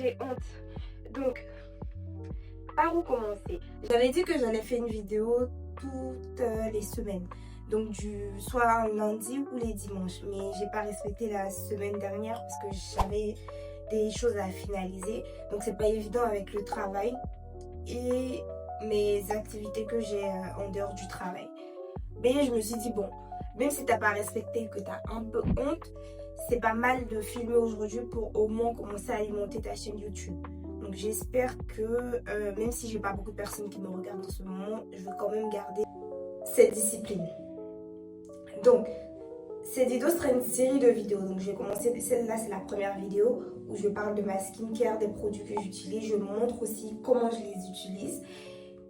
j'ai honte. Donc, par où commencer? J'avais dit que j'allais faire une vidéo toutes les semaines. Donc soit un lundi ou les dimanches. Mais j'ai pas respecté la semaine dernière parce que j'avais des choses à finaliser. Donc c'est pas évident avec le travail et mes activités que j'ai en dehors du travail. Mais je me suis dit bon, même si t'as pas respecté, que t'as un peu honte, c'est pas mal de filmer aujourd'hui pour au moins commencer à alimenter ta chaîne YouTube. Donc j'espère que même si j'ai pas beaucoup de personnes qui me regardent en ce moment, je vais quand même garder cette discipline. Donc cette vidéo sera une série de vidéos. Donc je vais commencer, celle-là c'est la première vidéo où je parle de ma skincare, des produits que j'utilise. Je montre aussi comment je les utilise.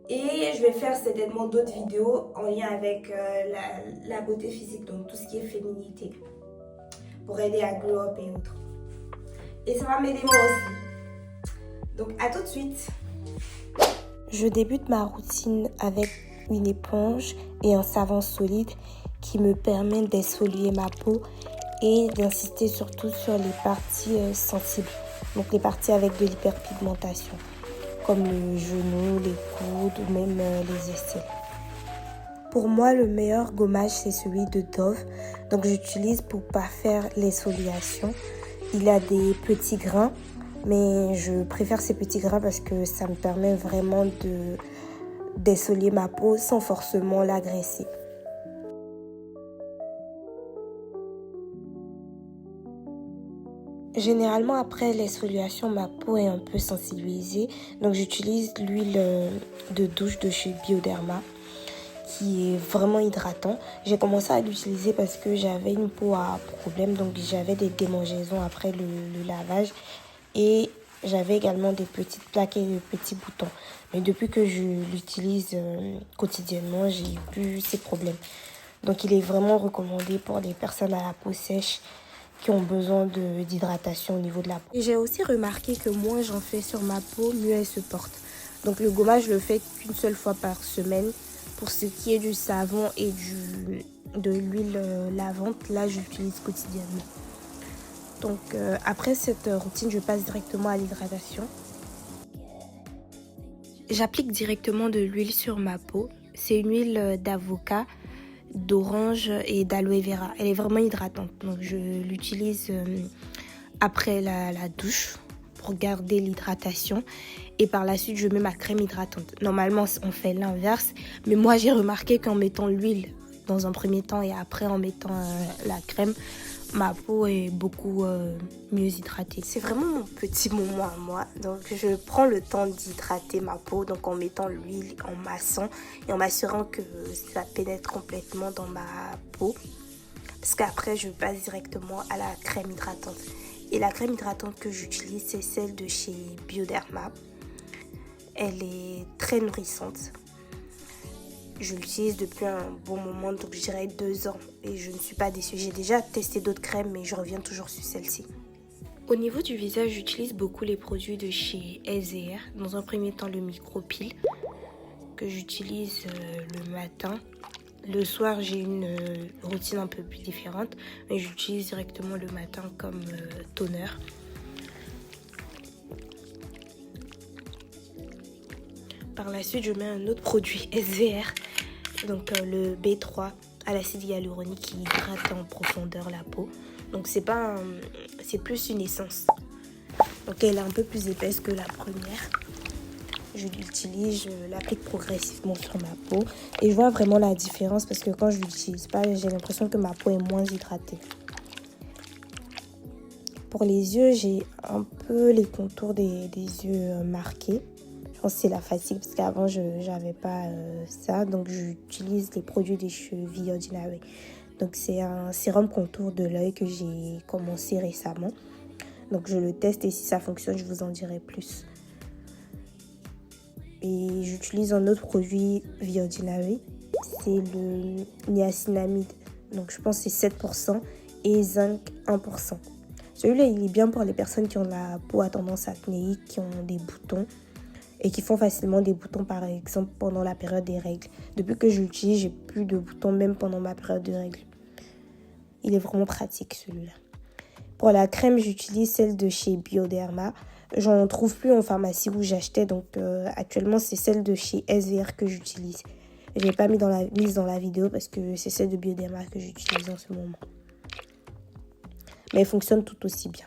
Et je vais faire certainement d'autres vidéos en lien avec la beauté physique, donc tout ce qui est féminité, pour aider à glow up et autres. Et ça va m'aider moi aussi. Donc à tout de suite. Je débute ma routine avec une éponge et un savon solide qui me permet d'exfolier ma peau et d'insister surtout sur les parties sensibles, donc les parties avec de l'hyperpigmentation, comme le genou, les coudes ou même les aisselles. Pour moi, le meilleur gommage, c'est celui de Dove. Donc j'utilise pour pas faire l'exfoliation. Il a des petits grains, mais je préfère ces petits grains parce que ça me permet vraiment d'exfolier ma peau sans forcément l'agresser. Généralement, après l'exfoliation, ma peau est un peu sensibilisée. Donc j'utilise l'huile de douche de chez Bioderma, qui est vraiment hydratant. J'ai commencé à l'utiliser parce que j'avais une peau à problème, donc j'avais des démangeaisons après le lavage et j'avais également des petites plaques et des petits boutons. Mais depuis que je l'utilise quotidiennement, j'ai plus ces problèmes. Donc il est vraiment recommandé pour les personnes à la peau sèche qui ont besoin d'hydratation au niveau de la peau. Et j'ai aussi remarqué que moins j'en fais sur ma peau, mieux elle se porte. Donc le gommage, je le fais qu'une seule fois par semaine. Pour ce qui est du savon et de l'huile lavante, là j'utilise quotidiennement. Donc après cette routine, je passe directement à l'hydratation. J'applique directement de l'huile sur ma peau. C'est une huile d'avocat, d'orange et d'aloe vera. Elle est vraiment hydratante. Donc je l'utilise après la douche pour garder l'hydratation. Et par la suite, je mets ma crème hydratante. Normalement, on fait l'inverse. Mais moi, j'ai remarqué qu'en mettant l'huile dans un premier temps et après en mettant la crème, ma peau est beaucoup mieux hydratée. C'est vraiment mon petit moment à moi. Donc, je prends le temps d'hydrater ma peau. Donc, en mettant l'huile, en massant et en m'assurant que ça pénètre complètement dans ma peau. Parce qu'après, je passe directement à la crème hydratante. Et la crème hydratante que j'utilise, c'est celle de chez Bioderma. Elle est très nourrissante. Je l'utilise depuis un bon moment, donc je dirais 2 ans. Et je ne suis pas déçue. J'ai déjà testé d'autres crèmes, mais je reviens toujours sur celle-ci. Au niveau du visage, j'utilise beaucoup les produits de chez SDR. Dans un premier temps, le micro-peel que j'utilise le matin. Le soir, j'ai une routine un peu plus différente, mais j'utilise directement le matin comme toner. Par la suite, je mets un autre produit SVR, donc le B3 à l'acide hyaluronique qui hydrate en profondeur la peau. Donc c'est plus une essence. Donc elle est un peu plus épaisse que la première. Je l'utilise, je l'applique progressivement sur ma peau et je vois vraiment la différence parce que quand je l'utilise pas, j'ai l'impression que ma peau est moins hydratée. Pour les yeux, j'ai un peu les contours des yeux marqués. Je pense que c'est la fatigue parce qu'avant je n'avais pas ça, donc j'utilise les produits des cheveux The Ordinary. Donc c'est un sérum contour de l'œil que j'ai commencé récemment. Donc je le teste et si ça fonctionne, je vous en dirai plus. Et j'utilise un autre produit The Ordinary, c'est le niacinamide. Donc je pense que c'est 7% et zinc 1%. Celui-là, il est bien pour les personnes qui ont la peau à tendance acnéique, qui ont des boutons et qui font facilement des boutons, par exemple, pendant la période des règles. Depuis que je l'utilise, j'ai plus de boutons, même pendant ma période de règles. Il est vraiment pratique, celui-là. Pour la crème, j'utilise celle de chez Bioderma. J'en trouve plus en pharmacie où j'achetais. Donc actuellement, c'est celle de chez SVR que j'utilise. Je l'ai pas mise dans la vidéo parce que c'est celle de Bioderma que j'utilise en ce moment. Mais elle fonctionne tout aussi bien.